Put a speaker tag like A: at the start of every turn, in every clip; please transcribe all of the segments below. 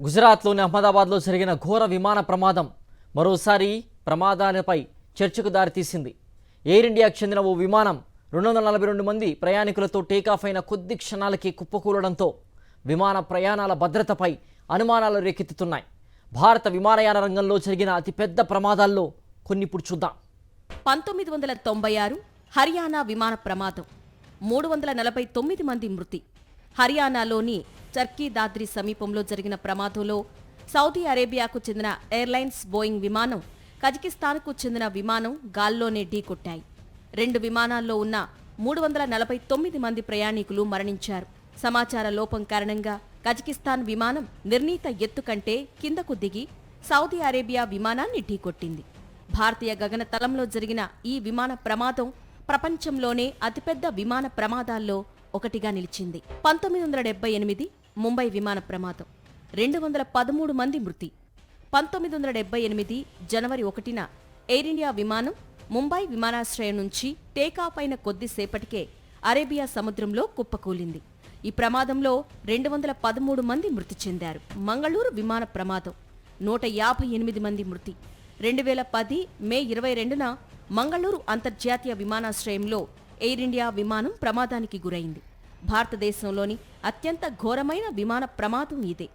A: గుజరాత్లోని అహ్మదాబాద్లో జరిగిన ఘోర విమాన ప్రమాదం మరోసారి ప్రమాదాలపై చర్చకు దారితీసింది. ఎయిర్ ఇండియాకు చెందిన ఓ విమానం 242 మంది ప్రయాణికులతో టేకాఫ్ అయిన కొద్ది క్షణాలకి కుప్పకూలడంతో విమాన ప్రయాణాల భద్రతపై అనుమానాలు రేకెత్తుతున్నాయి. భారత విమానయాన రంగంలో జరిగిన అతిపెద్ద ప్రమాదాల్లో కొన్ని ఇప్పుడు చూద్దాం.
B: 1996 హర్యానా విమాన ప్రమాదం, 349 మంది మృతి. హర్యానాలోని చర్కీ దాద్రి సమీపంలో జరిగిన ప్రమాదంలో సౌదీ అరేబియాకు చెందిన ఎయిర్లైన్స్ బోయింగ్ విమానం, కజకిస్తాన్కు చెందిన విమానం గాల్లోనే ఢీకొట్టాయి. 2 విమానాల్లో ఉన్న 349 మంది ప్రయాణికులు మరణించారు. సమాచార లోపం కారణంగా కజకిస్తాన్ విమానం నిర్ణీత ఎత్తు కంటే కిందకు దిగి సౌదీ అరేబియా విమానాన్ని ఢీకొట్టింది. భారతీయ గగనతలంలో జరిగిన ఈ విమాన ప్రమాదం ప్రపంచంలోనే అతిపెద్ద విమాన ప్రమాదాల్లో ఒకటిగా నిలిచింది. 1978 ముంబై విమాన ప్రమాదం, 213 మంది మృతి. 1978 జనవరి 1న ఎయిర్ ఇండియా విమానం ముంబై విమానాశ్రయం నుంచి టేకాఫ్ అయిన కొద్దిసేపటికే అరేబియా సముద్రంలో కుప్పకూలింది. ఈ ప్రమాదంలో 213 మంది మృతి చెందారు. మంగళూరు విమాన ప్రమాదం, 158 మంది మృతి. 2010 మే 22న మంగళూరు అంతర్జాతీయ విమానాశ్రయంలో ఎయిర్ ఇండియా విమానం ప్రమాదానికి గురైంది. భారతదేశంలోని అత్యంత ఘోరమైన విమాన ప్రమాదం ఇదే.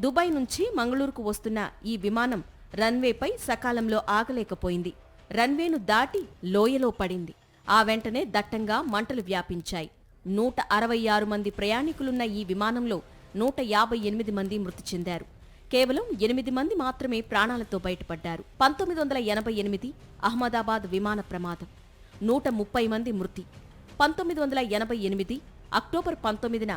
B: దుబాయ్ నుంచి మంగళూరుకు వస్తున్న ఈ విమానం రన్వేపై సకాలంలో ఆగలేకపోయింది. రన్వేను దాటి లోయలో పడింది. ఆ వెంటనే దట్టంగా మంటలు వ్యాపించాయి. 166 మంది ప్రయాణికులున్న ఈ విమానంలో 158 మంది మృతి చెందారు. కేవలం 8 మంది మాత్రమే ప్రాణాలతో బయటపడ్డారు. 1988 అహ్మదాబాద్ విమాన ప్రమాదం, 130 మంది మృతి. 1988 అక్టోబర్ 19న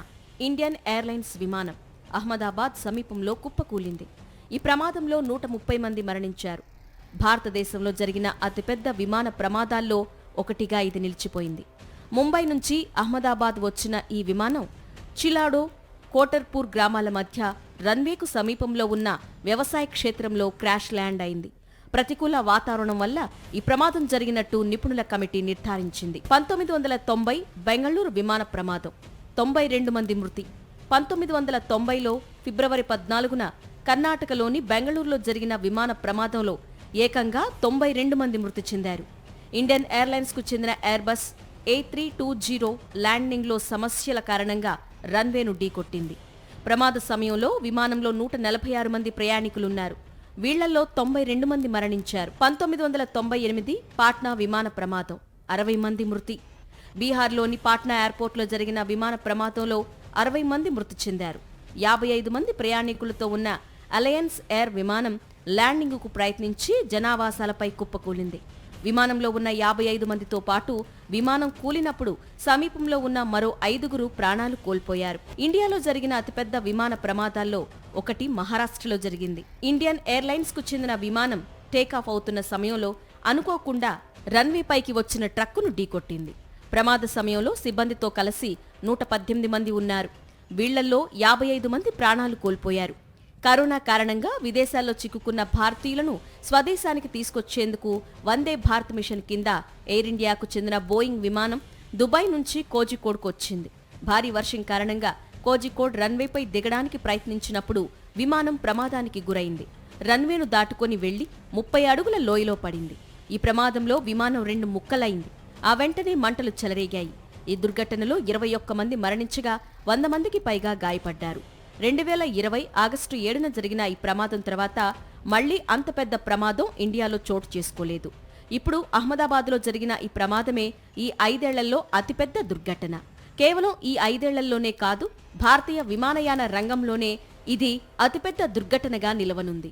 B: ఇండియన్ ఎయిర్లైన్స్ విమానం అహ్మదాబాద్ సమీపంలో కుప్పకూలింది. ఈ ప్రమాదంలో 130 మంది మరణించారు. భారతదేశంలో జరిగిన అతిపెద్ద విమాన ప్రమాదాల్లో ఒకటిగా ఇది నిలిచిపోయింది. ముంబై నుంచి అహ్మదాబాద్ వచ్చిన ఈ విమానం చిలాడో, కోటర్పూర్ గ్రామాల మధ్య రన్వేకు సమీపంలో ఉన్న వ్యవసాయ క్షేత్రంలో క్రాష్ ల్యాండ్ అయింది. ప్రతికూల వాతావరణం వల్ల ఈ ప్రమాదం జరిగినట్టు నిపుణుల కమిటీ నిర్ధారించింది. 1990 బెంగళూరు విమాన ప్రమాదం, 92 మంది మృతి. 1990లో ఫిబ్రవరి 14న కర్ణాటకలోని బెంగళూరులో జరిగిన విమాన ప్రమాదంలో ఏకంగా 92 మంది మృతి చెందారు. ఇండియన్ ఎయిర్లైన్స్కు చెందిన ఎయిర్బస్ A320 ల్యాండింగ్లో సమస్యల కారణంగా రన్వేను ఢీకొట్టింది. ప్రమాద సమయంలో విమానంలో 146 మంది ప్రయాణికులున్నారు. వీళ్లలో 92 మంది మరణించారు. 1998 పాట్నా విమాన ప్రమాదం, 60 మంది మృతి. బీహార్లోని పాట్నా ఎయిర్పోర్ట్లో జరిగిన విమాన ప్రమాదంలో 60 మంది మృతి చెందారు. 55 మంది ప్రయాణికులతో ఉన్న అలయన్స్ ఎయిర్ విమానం ల్యాండింగుకు ప్రయత్నించి జనావాసాలపై కుప్పకూలింది. విమానంలో ఉన్న 55 మందితో పాటు విమానం కూలినప్పుడు సమీపంలో ఉన్న మరో 5గురు ప్రాణాలు కోల్పోయారు. ఇండియాలో జరిగిన అతిపెద్ద విమాన ప్రమాదాల్లో ఒకటి మహారాష్ట్రలో జరిగింది. ఇండియన్ ఎయిర్లైన్స్ కు చెందిన విమానం టేకాఫ్ అవుతున్న సమయంలో అనుకోకుండా రన్వేపైకి వచ్చిన ట్రక్కును ఢీకొట్టింది. ప్రమాద సమయంలో సిబ్బందితో కలిసి 118 మంది ఉన్నారు. వీళ్లల్లో 55 మంది ప్రాణాలు కోల్పోయారు. కరోనా కారణంగా విదేశాల్లో చిక్కుకున్న భారతీయులను స్వదేశానికి తీసుకొచ్చేందుకు వందే భారత్ మిషన్ కింద ఎయిర్ ఇండియాకు చెందిన బోయింగ్ విమానం దుబాయ్ నుంచి కోజికోడ్కు వచ్చింది. భారీ వర్షం కారణంగా కోజికోడ్ రన్వేపై దిగడానికి ప్రయత్నించినప్పుడు విమానం ప్రమాదానికి గురైంది. రన్వేను దాటుకొని వెళ్లి 30 అడుగుల లోయలో పడింది. ఈ ప్రమాదంలో విమానం 2 ముక్కలైంది. ఆ వెంటనే మంటలు చెలరేగాయి. ఈ దుర్ఘటనలో 21 మంది మరణించగా 100 మందికి పైగా గాయపడ్డారు. 2020 ఆగస్టు 7న జరిగిన ఈ ప్రమాదం తర్వాత మళ్లీ అంత పెద్ద ప్రమాదం ఇండియాలో చోటు చేసుకోలేదు. ఇప్పుడు అహ్మదాబాద్లో జరిగిన ఈ ప్రమాదమే ఈ 5 ఏళ్లలో అతిపెద్ద దుర్ఘటన. కేవలం ఈ 5 ఏళ్లలోనే కాదు, భారతీయ విమానయాన రంగంలోనే ఇది అతిపెద్ద దుర్ఘటనగా నిలవనుంది.